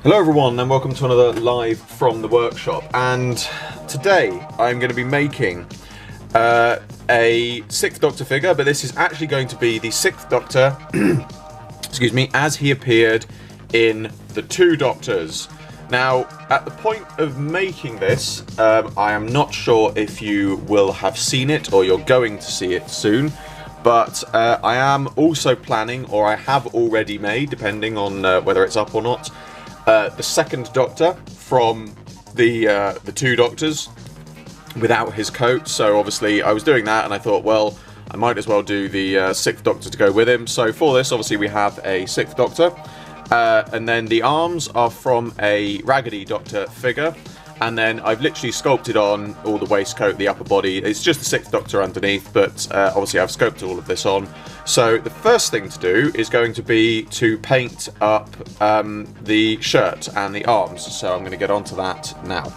Hello everyone and welcome to another live from the workshop, and today I'm going to be making a 6th Doctor figure, but this is actually going to be the 6th Doctor excuse me, as he appeared in the 2 Doctors. Now at the point of making this, I am not sure if you will have seen it or you're going to see it soon, but I am also planning, or I have already made, depending on whether it's up or not, the 2nd Doctor from the 2 Doctors without his coat. So obviously I was doing that and I thought, well, I might as well do the 6th Doctor to go with him. So for this, obviously we have a 6th Doctor, and then the arms are from a Raggedy Doctor figure, and then I've literally sculpted on all the waistcoat, the upper body. It's just the 6th Doctor underneath, but obviously I've sculpted all of this on. So the first thing to do is going to be to paint up the shirt and the arms. So I'm going to get onto that now.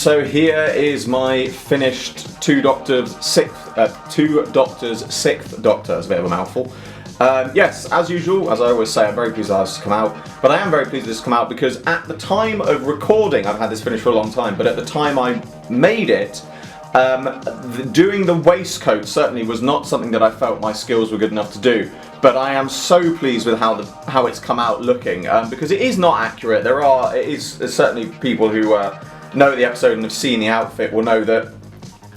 so here is my finished Two Doctors Sixth Doctor. It's a bit of a mouthful. Yes, as usual, as I always say, I'm very pleased that this has come out. But I am very pleased this has come out because at the time of recording, I've had this finished for a long time, but at the time I made it, doing the waistcoat certainly was not something that I felt my skills were good enough to do. But I am so pleased with how it's come out looking, because it is not accurate. There's certainly people who know the episode and have seen the outfit will know that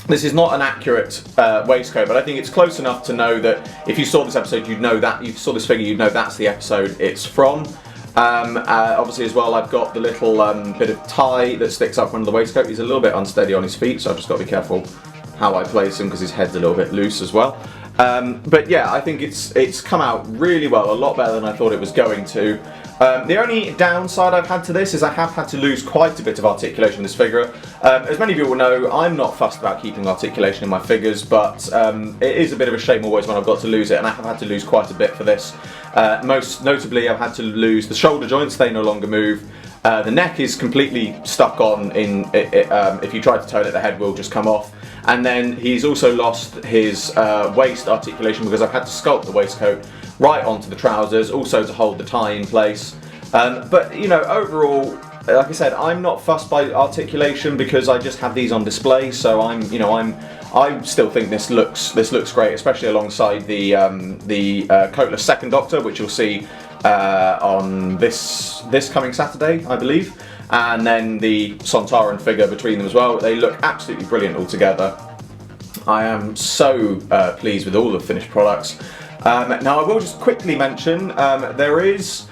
this is not an accurate waistcoat, but I think it's close enough to know that if you saw this episode, you'd know that, you saw this figure, you'd know that's the episode it's from. Obviously as well, I've got the little bit of tie that sticks up under the waistcoat. He's a little bit unsteady on his feet, so I've just got to be careful how I place him because his head's a little bit loose as well. But yeah, I think it's come out really well, a lot better than I thought it was going to. The only downside I've had to this is I have had to lose quite a bit of articulation in this figure. As many of you will know, I'm not fussed about keeping articulation in my figures, but it is a bit of a shame always when I've got to lose it, and I have had to lose quite a bit for this. Most notably, I've had to lose the shoulder joints, they no longer move. The neck is completely stuck on, if you try to turn it, the head will just come off. And then he's also lost his waist articulation because I've had to sculpt the waistcoat right onto the trousers, also to hold the tie in place. But you know, overall, like I said, I'm not fussed by articulation because I just have these on display. So I still think this looks great, especially alongside the Coatless Second Doctor, which you'll see on this coming Saturday, I believe. And then the Sontaran figure between them as well. They look absolutely brilliant all together. I am so pleased with all the finished products. Now I will just quickly mention, there is,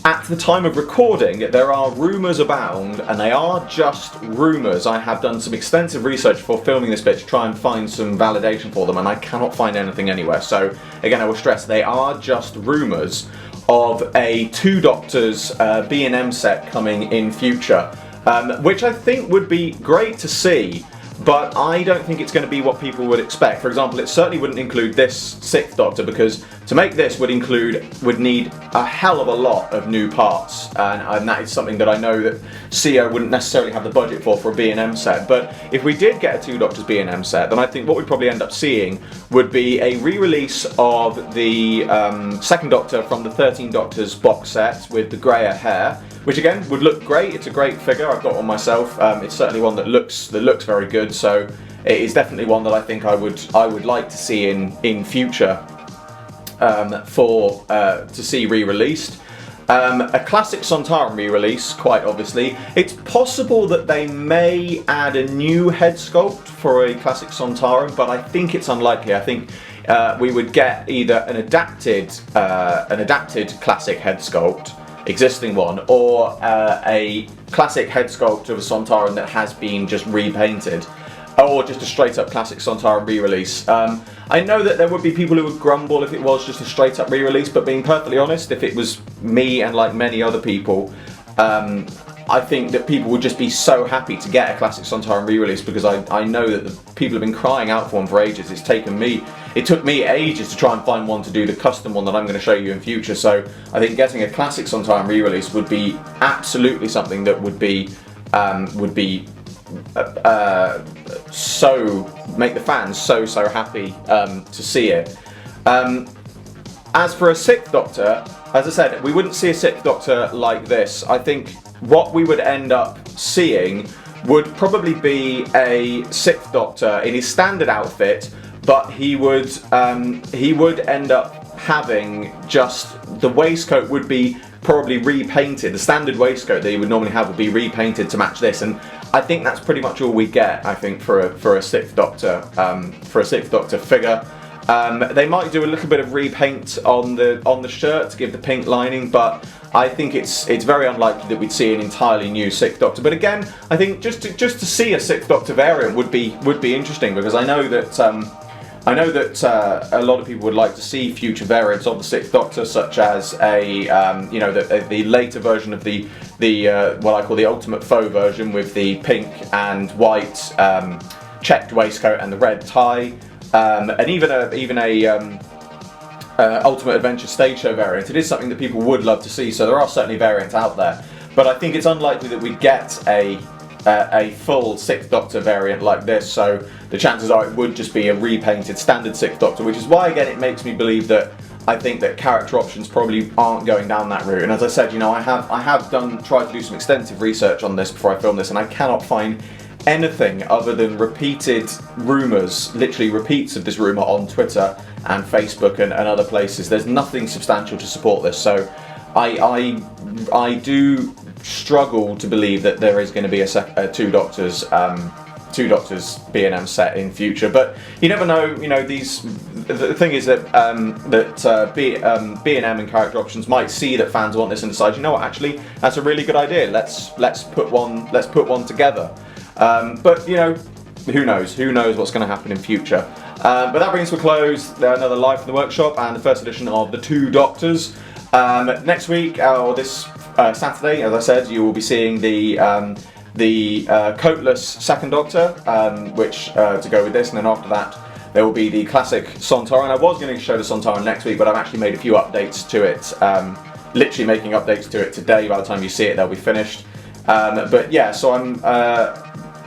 at the time of recording, there are rumours abound, and they are just rumours. I have done some extensive research before filming this bit to try and find some validation for them, and I cannot find anything anywhere. So again, I will stress, they are just rumours of a Two Doctors B&M set coming in future, which I think would be great to see, but I don't think it's going to be what people would expect. For example, it certainly wouldn't include this Sixth Doctor, because to make this would need a hell of a lot of new parts, and that is something that I know that CEO wouldn't necessarily have the budget for a B&M set. But if we did get a Two Doctors B&M set, then I think what we'd probably end up seeing would be a re-release of the Second Doctor from the 13 Doctors box set with the greyer hair, which again would look great. It's a great figure, I've got one myself. It's certainly one that looks very good, so it is definitely one that I think I would like to see in future to see re-released. A classic Sontaran re-release, quite obviously. It's possible that they may add a new head sculpt for a classic Sontaran, but I think it's unlikely. I think we would get either an adapted classic head sculpt, existing one, or a classic head sculpt of a Sontaran that has been just repainted, or just a straight up classic Sontaran re-release. I know that there would be people who would grumble if it was just a straight up re-release, but being perfectly honest, if it was me and like many other people, I think that people would just be so happy to get a classic Sontaran re-release, because I know that the people have been crying out for one for ages. It took me ages to try and find one to do the custom one that I'm going to show you in future. So I think getting a classic Sontaran re-release would be absolutely something that would make the fans so happy to see it. As for a Sixth Doctor, as I said, we wouldn't see a Sixth Doctor like this. I think what we would end up seeing would probably be a Sixth Doctor in his standard outfit, but he would end up having just the waistcoat would be probably repainted. The standard waistcoat that he would normally have would be repainted to match this, and I think that's pretty much all we get. I think for a Sixth Doctor figure. They might do a little bit of repaint on the shirt to give the pink lining, but I think it's very unlikely that we'd see an entirely new Sixth Doctor. But again, I think just to see a Sixth Doctor variant would be interesting, because I know that a lot of people would like to see future variants of the Sixth Doctor, such as the later version of the what I call the Ultimate Faux version, with the pink and white checked waistcoat and the red tie. And even a Ultimate Adventure stage show variant. It is something that people would love to see, so there are certainly variants out there. But I think it's unlikely that we'd get a a full 6th Doctor variant like this, so the chances are it would just be a repainted standard 6th Doctor, which is why, again, it makes me believe that I think that character options probably aren't going down that route. And as I said, you know, I have tried to do some extensive research on this before I filmed this, and I cannot find anything other than repeated rumours, literally repeats of this rumour on Twitter and Facebook and other places. There's nothing substantial to support this, so I do struggle to believe that there is going to be a two doctors B&M set in future, but you never know. You know, the thing is that B&M and character options might see that fans want this and decide, you know what, actually that's a really good idea. Let's put one together. But you know, who knows what's going to happen in future. But that brings to a close another live from the workshop and the first edition of the Two Doctors. Next week, or this Saturday, as I said, you will be seeing the Coatless 2nd Doctor, which to go with this, and then after that there will be the classic Sontaran. I was going to show the Sontaran next week, but I've actually made a few updates to it, literally making updates to it today. By the time you see it, they'll be finished. But yeah, so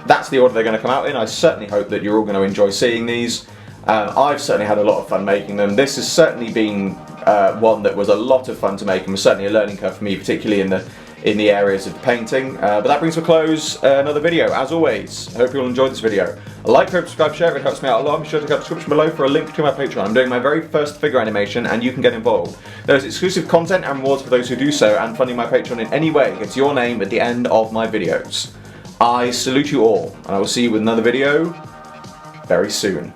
that's the order they're going to come out in. I certainly hope that you're all going to enjoy seeing these. I've certainly had a lot of fun making them. This has certainly been one that was a lot of fun to make, and was certainly a learning curve for me, particularly in the areas of painting. But that brings to a close another video. As always, I hope you all enjoyed this video. Like, favorite, subscribe, share, it helps me out a lot. Be sure to check out the description below for a link to my Patreon. I'm doing my very first figure animation, and you can get involved. There's exclusive content and rewards for those who do so, and funding my Patreon in any way gets your name at the end of my videos. I salute you all, and I will see you with another video very soon.